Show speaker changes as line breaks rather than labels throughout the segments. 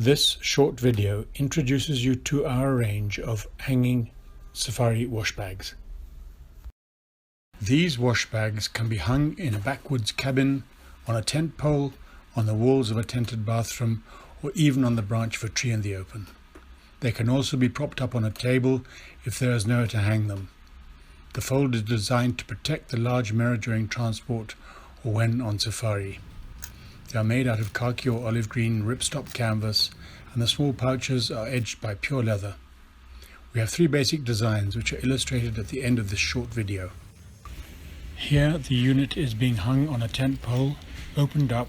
This short video introduces you to our range of hanging safari wash bags. These wash bags can be hung in a backwoods cabin, on a tent pole, on the walls of a tented bathroom, or even on the branch of a tree in the open. They can also be propped up on a table if there is nowhere to hang them. The fold is designed to protect the large mirror during transport or when on safari. They are made out of khaki or olive green ripstop canvas, and the small pouches are edged by pure leather. We have three basic designs which are illustrated at the end of this short video. Here the unit is being hung on a tent pole, opened up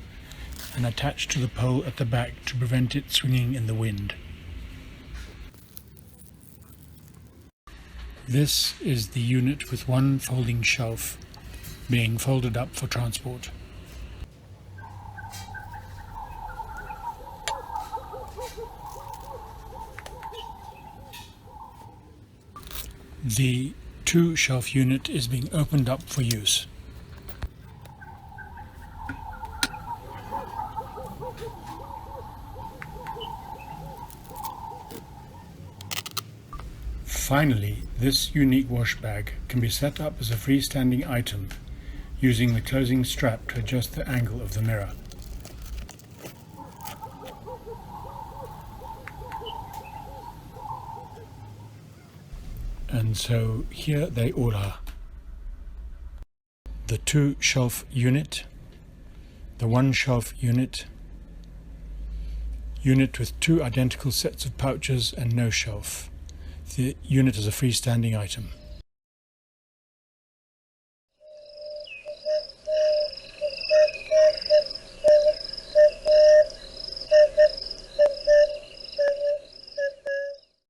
and attached to the pole at the back to prevent it swinging in the wind. This is the unit with one folding shelf being folded up for transport. The two-shelf unit is being opened up for use. Finally, this unique wash bag can be set up as a freestanding item using the closing strap to adjust the angle of the mirror. And so here they all are. The two-shelf unit, the one-shelf unit, unit with two identical sets of pouches and no shelf. The unit is a freestanding item.